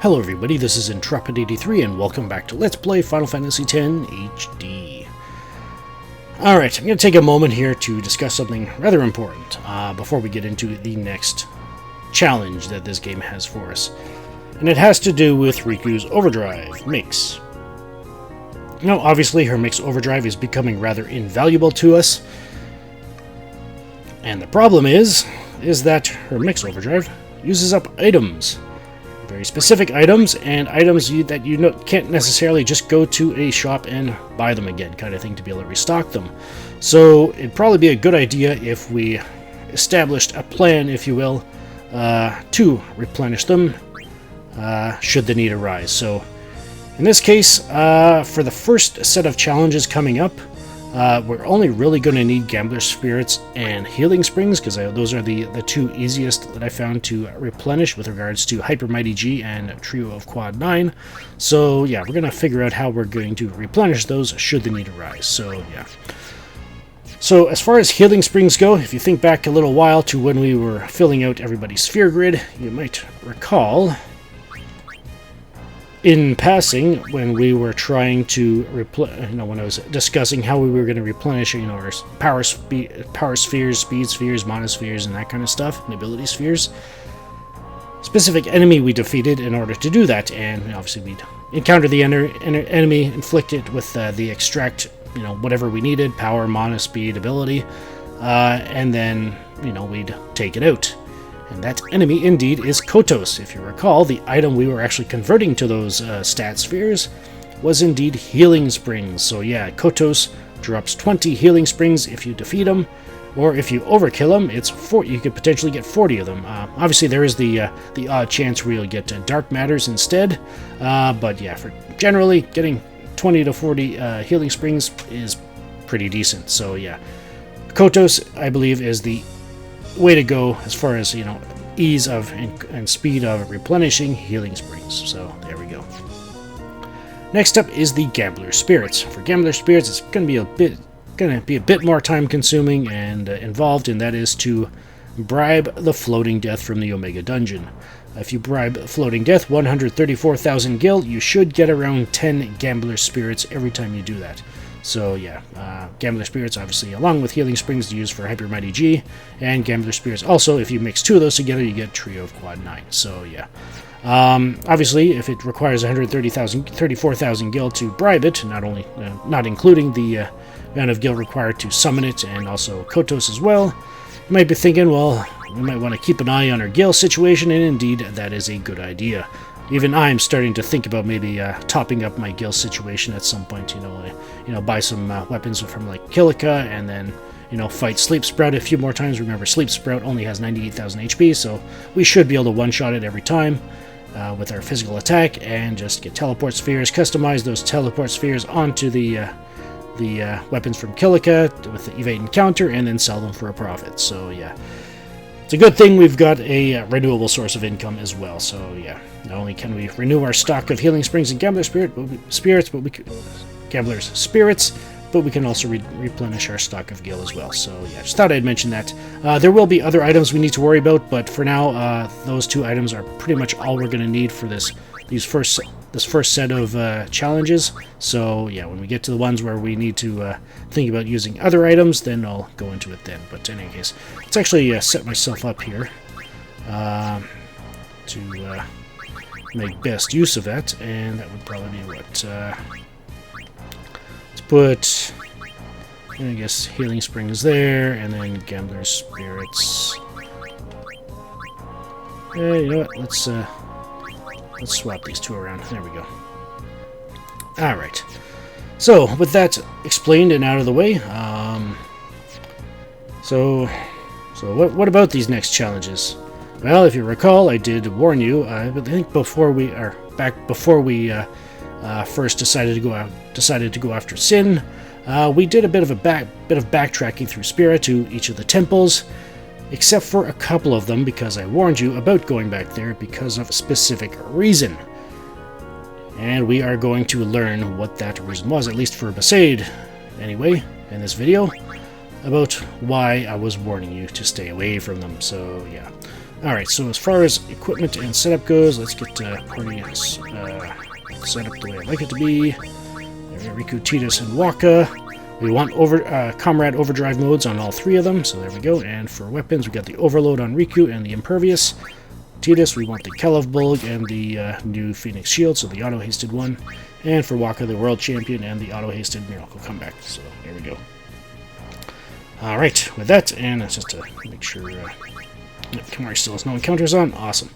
Hello everybody, this is Intrepid83 and welcome back to Let's Play Final Fantasy X HD. Alright, I'm going to take a moment here to discuss something rather important before we get into the next challenge that this game has for us. And it has to do with Riku's overdrive mix. Now, obviously her mix overdrive is becoming rather invaluable to us. And the problem is that her mix overdrive uses up items. Very specific items, and items that you can't necessarily just go to a shop and buy them again, kind of thing, to be able to restock them. So it'd probably be a good idea if we established a plan, if you will, to replenish them should the need arise. So in this case, for the first set of challenges coming up, we're only really going to need Gambler Spirits and Healing Springs, because those are the two easiest that I found to replenish with regards to Hyper Mighty G and Trio of Quad 9. So yeah, we're going to figure out how we're going to replenish those should the need arise. So yeah. So as far as Healing Springs go, if you think back a little while to when we were filling out everybody's sphere grid, you might recall in passing, when we were trying to when I was discussing how we were going to replenish, our power spheres, speed spheres, mana spheres, and that kind of stuff, and ability spheres. Specific enemy we defeated in order to do that, and obviously we'd encounter the enemy, inflict it with the extract, whatever we needed, power, mana, speed, ability, and then, we'd take it out. And that enemy, indeed, is Kotos. If you recall, the item we were actually converting to those stat spheres was indeed Healing Springs. So yeah, Kotos drops 20 Healing Springs if you defeat him, or if you overkill him, you could potentially get 40 of them. Obviously, there is the odd chance where you'll get Dark Matters instead, but yeah, for generally, getting 20 to 40 Healing Springs is pretty decent. So yeah, Kotos, I believe, is the way to go as far as ease of and speed of replenishing Healing Springs. So there we go. Next up is the Gambler Spirits. For Gambler Spirits, it's going to be a bit more time consuming and involved, and that is to bribe the Floating Death from the Omega Dungeon. If you bribe Floating Death 134,000 gil, you should get around 10 Gambler Spirits every time you do that. So yeah, Gambler Spirits, obviously, along with Healing Springs to use for Hyper Mighty G, and Gambler Spirits also, if you mix two of those together, you get Trio of Quad 9. So yeah. Obviously, if it requires 34,000 gil to bribe it, not including the amount of gil required to summon it, and also Kotos as well, you might be thinking, well, we might want to keep an eye on our gil situation, and indeed, that is a good idea. Even I'm starting to think about maybe topping up my gil situation at some point. Buy some weapons from like Kilika, and then fight Sleep Sprout a few more times. Remember, Sleep Sprout only has 98,000 HP, so we should be able to one-shot it every time with our physical attack, and just get teleport spheres, customize those teleport spheres onto the weapons from Kilika with the evade and counter, and then sell them for a profit. So yeah. It's a good thing we've got a renewable source of income as well. So yeah, not only can we renew our stock of Healing Springs and Gambler Spirits, but we can also replenish our stock of gil as well. So yeah, just thought I'd mention that. There will be other items we need to worry about, but for now, those two items are pretty much all we're going to need for this first set of challenges. So yeah, when we get to the ones where we need to think about using other items, then I'll go into it then. But in any case, let's actually set myself up here to make best use of that, and that would probably be what. Let's put, I guess, Healing Springs there, and then Gambler Spirits. You know what? Let's swap these two around. There we go. Alright. So, with that explained and out of the way, so what about these next challenges? Well, if you recall, I did warn you, I think before we first decided to go after Sin, we did a bit of backtracking through Spira to each of the temples, except for a couple of them, because I warned you about going back there because of a specific reason. And we are going to learn what that reason was, at least for Besaid, anyway, in this video, about why I was warning you to stay away from them. So, yeah. Alright, so as far as equipment and setup goes, let's get party set up the way I'd like it to be. There, Rikku, Tidus, and Waka. We want Comrade Overdrive modes on all 3 of them, so there we go. And for weapons, we got the Overload on Rikku and the Impervious. Tidus, we want the Kelev Bulg and the new Phoenix Shield, so the auto-hasted one. And for Waka, the World Champion and the auto-hasted Miracle Comeback. So there we go. Alright, with that, and that's just to make sure Kamari still has no encounters on. Awesome.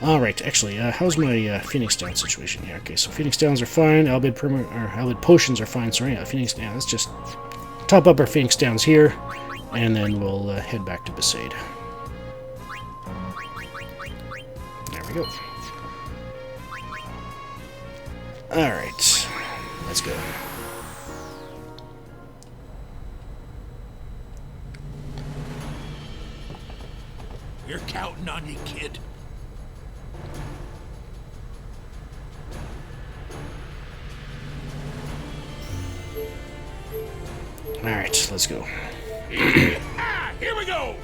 Alright, actually, how's my Phoenix Down situation here? Okay, so Phoenix Downs are fine, Albid Potions are fine, sorry, Phoenix Down. Let's just top up our Phoenix Downs here, and then we'll head back to Besaid. There we go. Alright, let's go. You're counting on you, kid. Alright, let's go. Here we go!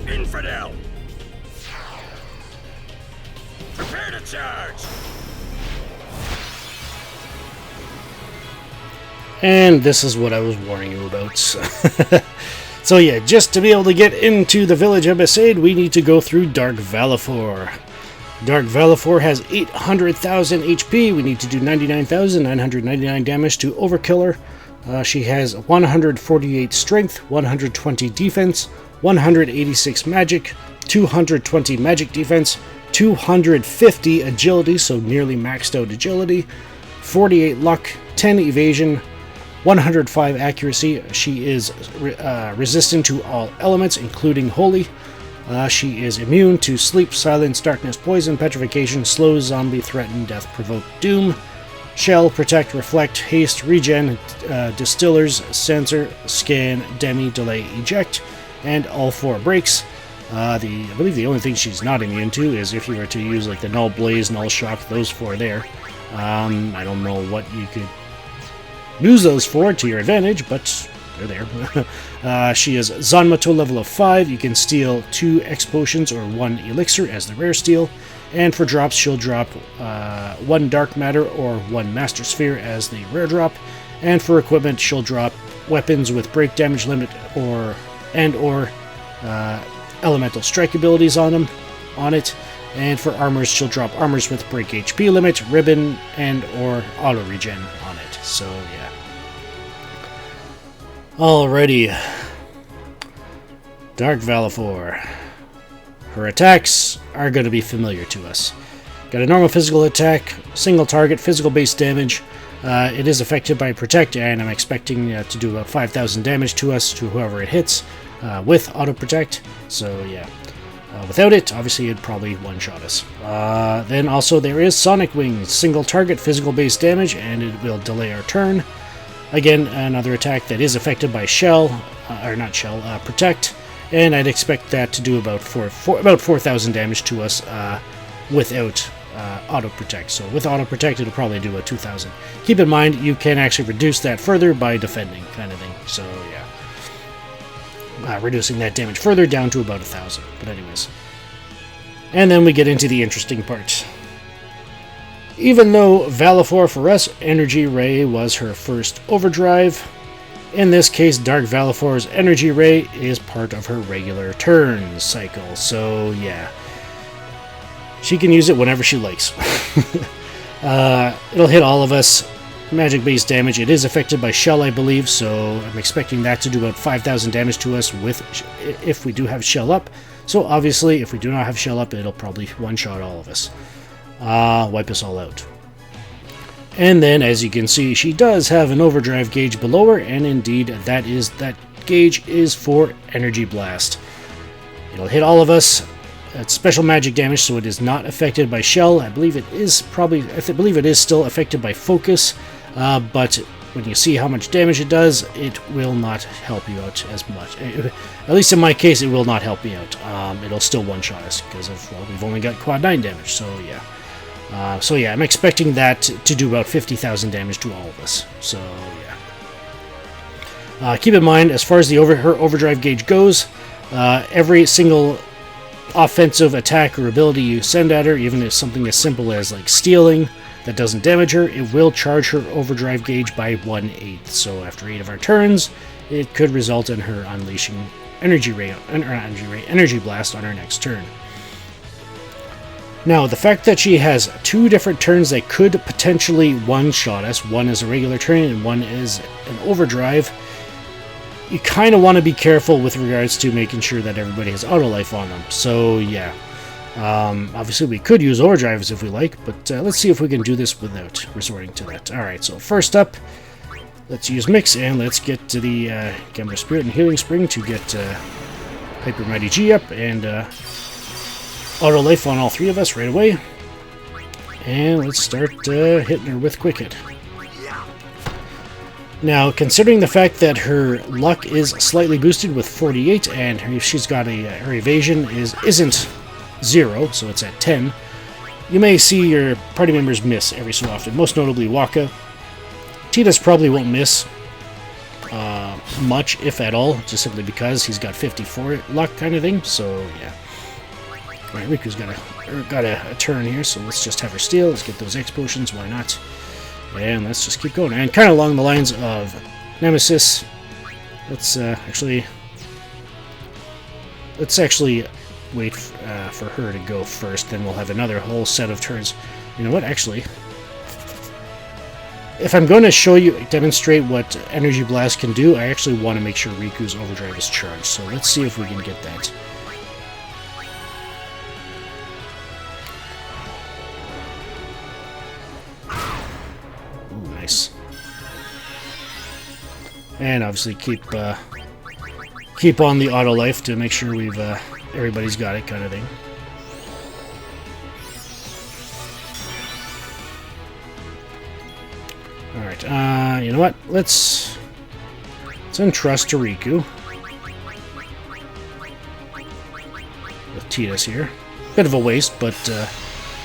Infidel! Prepare to charge! And this is what I was warning you about. So yeah, just to be able to get into the village of Besaid, we need to go through Dark Valefor. Dark Valefor has 800,000 HP. We need to do 99,999 damage to overkill her. She has 148 strength, 120 defense, 186 magic, 220 magic defense, 250 agility, so nearly maxed out agility, 48 luck, 10 evasion, 105 accuracy. She is resistant to all elements, including holy. She is immune to sleep, silence, darkness, poison, petrification, slow, zombie, threaten, death, provoke, doom, shell, protect, reflect, haste, regen, distillers, censor, scan, demi, delay, eject, and all 4 breaks. I believe the only thing she's not immune to is if you were to use like the null blaze, null shock, those 4 there. I don't know what you could use those for to your advantage, but they're there. She is Zanmato level of 5. You can steal 2 X potions or 1 elixir as the rare steal. And for drops, she'll drop 1 dark matter or 1 master sphere as the rare drop. And for equipment, she'll drop weapons with break damage limit or elemental strike abilities on it. And for armors, she'll drop armors with break HP limit, ribbon, and or auto regen on it. So yeah. Alrighty. Dark Valefor. Her attacks are going to be familiar to us. Got a normal physical attack, single target, physical base damage. It is affected by Protect, and I'm expecting to do about 5,000 damage to us, to whoever it hits, with Auto Protect. So yeah. Without it, obviously it'd probably one-shot us. Then also there is Sonic Wings, single target, physical base damage, and it will delay our turn. Again, another attack that is affected by Protect, and I'd expect that to do about 4,000 damage to us without Auto Protect. So with Auto Protect, it'll probably do about 2,000. Keep in mind, you can actually reduce that further by defending, kind of thing. So yeah. Reducing that damage further down to about 1,000. But anyways. And then we get into the interesting part. Even though Valefor for us, Energy Ray was her first overdrive, in this case Dark Valefor's Energy Ray is part of her regular turn cycle. So yeah. She can use it whenever she likes. It'll hit all of us. Magic base damage. It is affected by Shell, I believe, so I'm expecting that to do about 5,000 damage to us if we do have Shell up. So obviously, if we do not have Shell up, it'll probably one-shot all of us. Wipe us all out. And then, as you can see, she does have an overdrive gauge below her, and indeed, that gauge is for Energy Blast. It'll hit all of us. It's special magic damage, so it is not affected by Shell. I believe it is still affected by Focus, but when you see how much damage it does, it will not help you out as much. At least in my case, it will not help me out. It'll still one-shot us because we've only got quad 9 damage. So yeah, I'm expecting that to do about 50,000 damage to all of us. So yeah. Keep in mind, as far as her overdrive gauge goes, every single offensive attack or ability you send at her, even if something as simple as like stealing that doesn't damage her, it will charge her overdrive gauge by 1/8. So after 8 of our turns, it could result in her unleashing Energy Blast on her next turn. Now, the fact that she has 2 different turns that could potentially one-shot us, one is a regular turn and one is an overdrive, you kind of want to be careful with regards to making sure that everybody has auto life on them. So yeah, obviously we could use overdrives if we like, but let's see if we can do this without resorting to that. Alright, so first up, let's use Mix, and let's get to the Gambler Spirit and Healing Spring to get Hyper Mighty G up, and auto life on all 3 of us right away. And let's start hitting her with Quick Hit. Now, considering the fact that her luck is slightly boosted with 48, and she's got her evasion isn't 0, so it's at 10, you may see your party members miss every so often, most notably Waka. Titus probably won't miss much, if at all, just simply because he's got 54 luck kind of thing, so yeah. Alright, Riku's got a turn here, so let's just have her steal. Let's get those X potions, why not? And let's just keep going. And kind of along the lines of Nemesis, let's actually wait for her to go first, then we'll have another whole set of turns. You know what, actually, if I'm going to demonstrate what Energy Blast can do, I actually want to make sure Riku's overdrive is charged. So let's see if we can get that. Ooh, nice. And obviously keep on the auto life to make sure we've everybody's got it, kind of thing. Alright, you know what? Let's entrust to Rikku. With Titus here. Bit of a waste, but the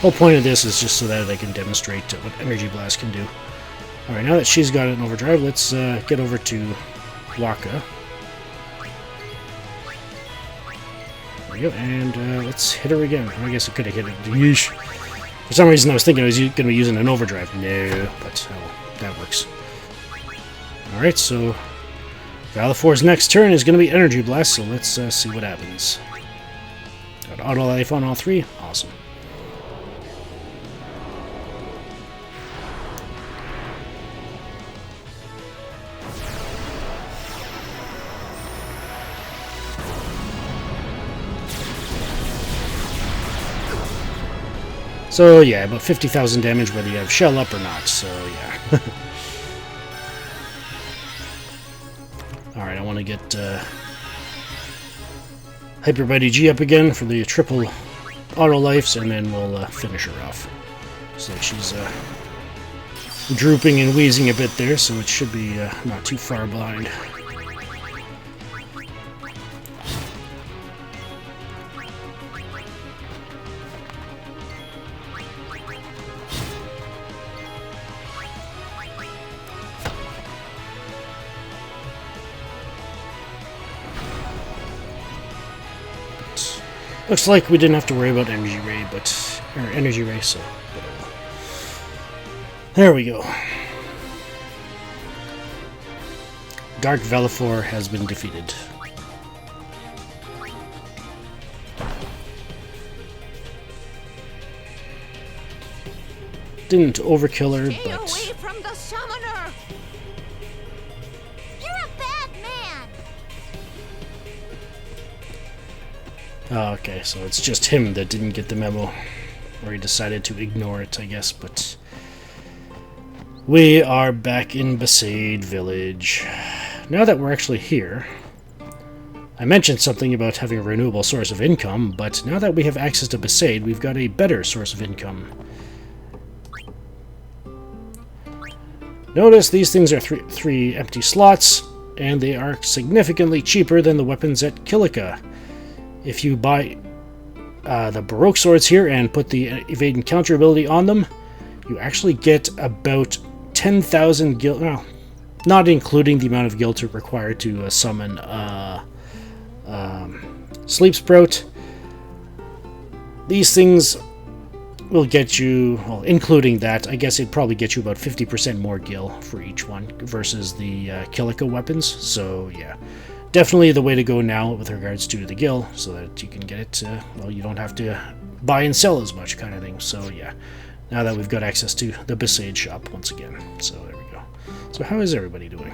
whole point of this is just so that I can demonstrate what Energy Blast can do. Alright, now that she's got an overdrive, let's get over to Waka. There we go, and let's hit her again. I guess I could have hit it. Yeesh. For some reason I was thinking I was going to be using an overdrive. No, but that works. Alright, so Valefor's next turn is going to be Energy Blast, so let's see what happens. Got auto life on all 3. Awesome. So yeah, about 50,000 damage whether you have shell up or not, so yeah. Alright, I want to get Hyper Buddy G up again for the triple auto lives, and then we'll finish her off. Looks like she's drooping and wheezing a bit there, so it should be not too far behind. Looks like we didn't have to worry about energy ray, so whatever. There we go. Dark Valefor has been defeated. Didn't overkill her, Stay but away from the summoner! You're a bad man! oh, okay, so it's just him that didn't get the memo, or he decided to ignore it, I guess. But we are back in Besaid Village. Now that we're actually here, I mentioned something about having a renewable source of income, but now that we have access to Besaid, we've got a better source of income. Notice these things are three empty slots, and they are significantly cheaper than the weapons at Kilika. If you buy the Baroque swords here and put the evade and counter ability on them, you actually get about 10,000 gil. Well, not including the amount of gil required to summon Sleep Sprout. These things will get you, well, including that, I guess it'd probably get you about 50% more gil for each one versus the Kilika weapons. So yeah, definitely the way to go now with regards to the gil, so that you can get it, well, you don't have to buy and sell as much kind of thing. So yeah, now that we've got access to the Besaid shop once again. So there we go. So how is everybody doing?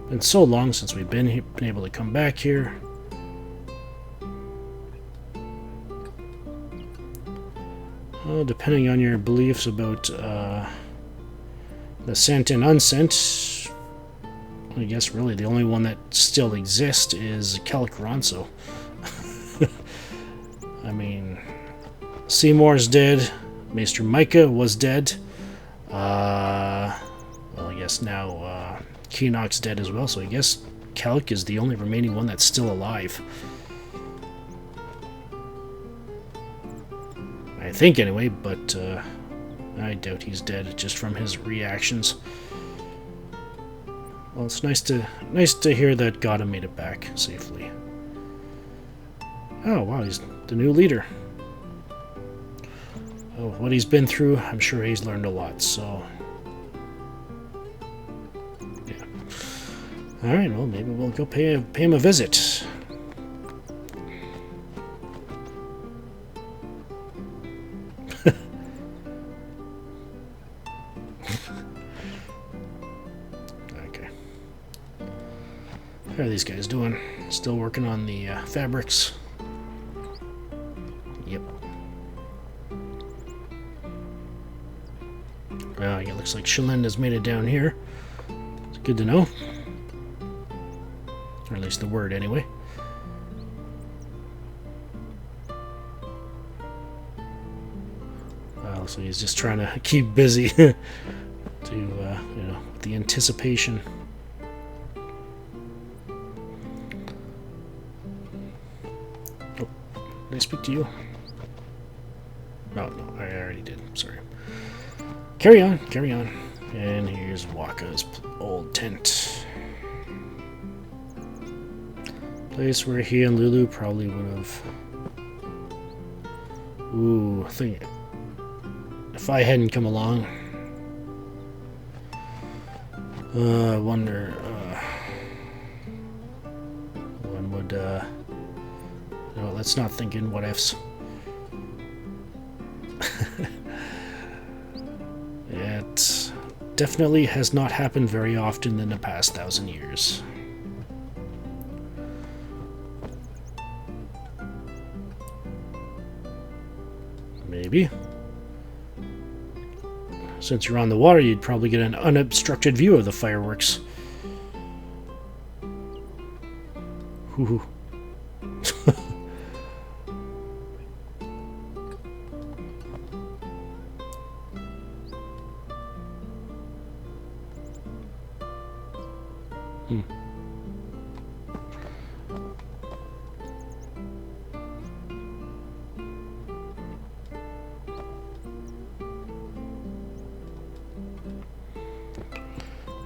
Been so long since we've been able to come back here. Well, depending on your beliefs about the sent and unsent, I guess really the only one that still exists is Calicronso. I mean, Seymour's dead. Maester Micah was dead. Well, I guess now Keenock's dead as well, so I guess Calic is the only remaining one that's still alive. I think anyway, but I doubt he's dead just from his reactions. Well, it's nice to hear that Gata made it back safely. Oh wow, he's the new leader. Oh, what he's been through, I'm sure he's learned a lot. So yeah. All right, well maybe we'll go pay him a visit. How are these guys doing? Still working on the fabrics? Yep. Well, it looks like Shalinda's made it down here. It's good to know. Or at least the word, anyway. Well, so he's just trying to keep busy to, you know, with the anticipation. Did I speak to you? Oh, no, I already did. Sorry. Carry on, carry on. And here's Waka's old tent. Place where he and Lulu probably would have... Ooh, I think... If I hadn't come along... I wonder... one would, No, let's not think in what ifs. It definitely has not happened very often in the past 1,000 years. Maybe. Since you're on the water, you'd probably get an unobstructed view of the fireworks. Hoo-hoo.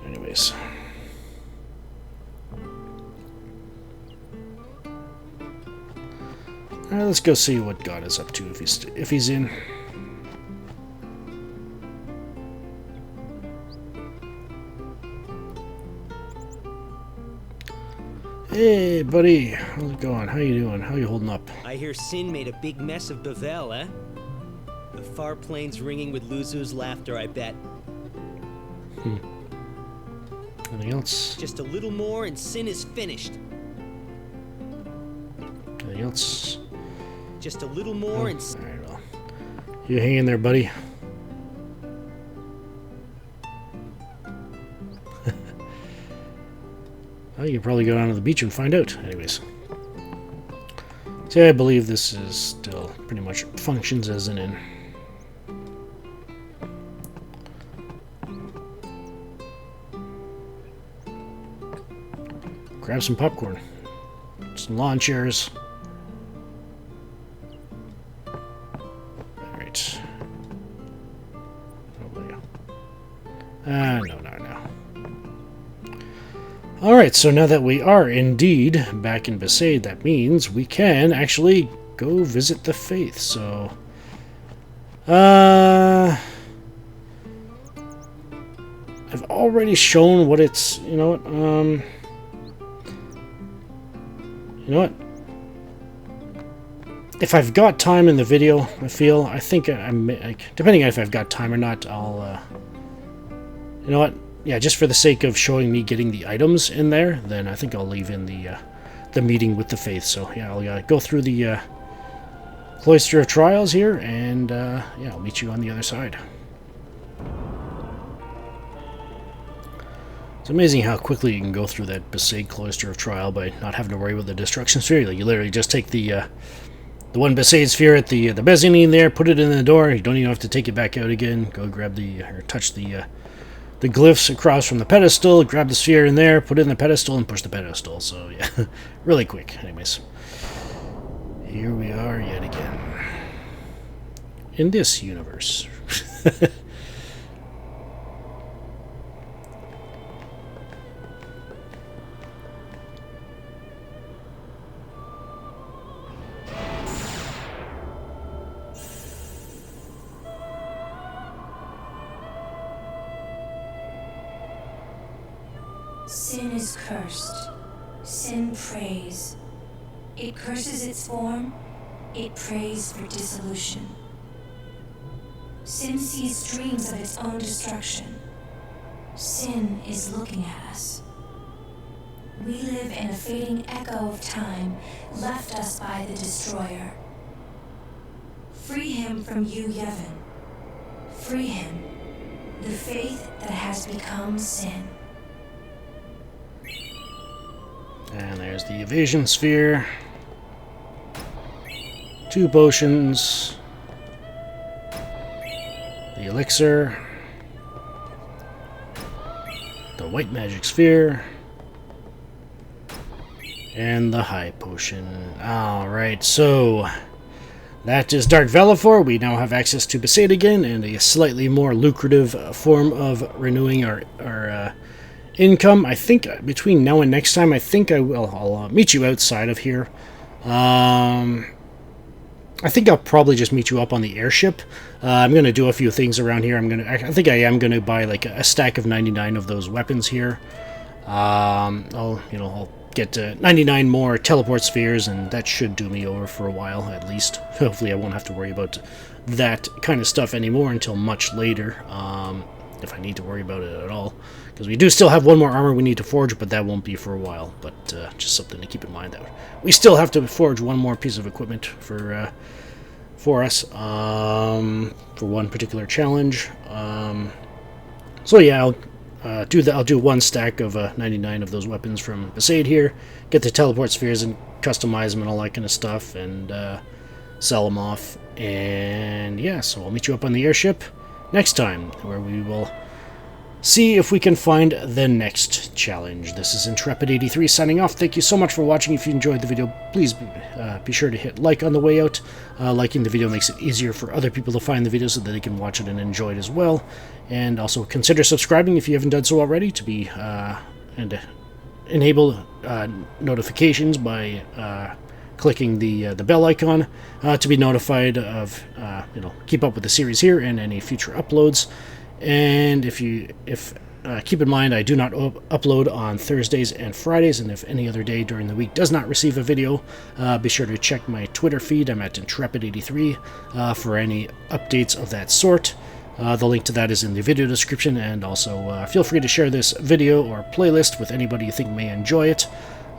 Anyways. Alright, let's go see what God is up to if he's in. Hey, buddy. How's it going? How you doing? How you holding up? I hear Sin made a big mess of Bavel, eh? The far plains ringing with Luzu's laughter, I bet. Anything else? Just a little more and Sin is finished. Anything else? Just a little more and... Alright, well. You hang in there, buddy. Well, you can probably go down to the beach and find out. Anyways. See, I believe this is still pretty much functions as an inn. Grab some popcorn. Some lawn chairs. Alright. No. Alright, so now that we are indeed back in Besaid, that means we can actually go visit the Faith, so... I've already shown what it's... You know what? If I've got time in the video, I think I'm... depending on if I've got time or not, I'll... you know what? Yeah, just for the sake of showing me getting the items in there, then I think I'll leave in the meeting with the Faith. So yeah, I'll go through the Cloister of Trials here, and yeah, I'll meet you on the other side. It's amazing how quickly you can go through that Besaid Cloister of Trial by not having to worry about the Destruction Sphere. Like, you literally just take the one Besaid Sphere at the mezzanine there, put it in the door. You don't even have to take it back out again. Go grab or touch the glyphs across from the pedestal, grab the sphere in there, put it in the pedestal, and push the pedestal. So yeah, really quick. Anyways, here we are yet again in this universe. Sin is cursed. Sin prays. It curses its form. It prays for dissolution. Sin sees dreams of its own destruction. Sin is looking at us. We live in a fading echo of time left us by the Destroyer. Free him from you, Yevon. Free him, the faith that has become sin. And there's the evasion sphere. 2 potions. The elixir. The white magic sphere. And the high potion. Alright, so that is Dark Valefor. We now have access to Besaid again, and a slightly more lucrative form of renewing our income. I think between now and next time, I think I'll meet you outside of here. I think I'll probably just meet you up on the airship. I'm going to do a few things around here. I think I am going to buy like a stack of 99 of those weapons here. I'll get 99 more teleport spheres, and that should do me over for a while at least. Hopefully I won't have to worry about that kind of stuff anymore until much later, if I need to worry about it at all. Because we do still have one more armor we need to forge, but that won't be for a while. But just something to keep in mind that we still have to forge one more piece of equipment for for us for one particular challenge. So yeah, I'll do one stack of 99 of those weapons from Besaid here, get the teleport spheres and customize them and all that kind of stuff, and sell them off. And yeah, so I'll meet you up on the airship next time, where we will see if we can find the next challenge. This is Intrepid83 signing off. Thank you so much for watching. If you enjoyed the video, please be sure to hit like on the way out. Liking the video makes it easier for other people to find the video so that they can watch it and enjoy it as well. And also consider subscribing if you haven't done so already, to be and enable notifications by clicking the bell icon to be notified of keep up with the series here and any future uploads. And if keep in mind, I do not upload on Thursdays and Fridays, and if any other day during the week does not receive a video, be sure to check my Twitter feed. I'm at Intrepid83 for any updates of that sort. The link to that is in the video description, and also feel free to share this video or playlist with anybody you think may enjoy it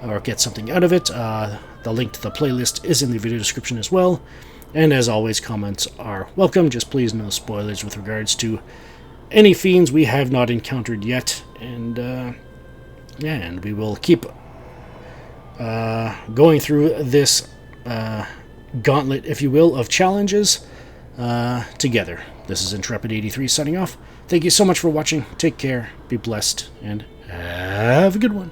or get something out of it. The link to the playlist is in the video description as well. And as always, comments are welcome. Just please no spoilers with regards to any fiends we have not encountered yet. And yeah, and we will keep going through this gauntlet, if you will, of challenges together. This is Intrepid83 signing off. Thank you so much for watching. Take care, be blessed, and have a good one.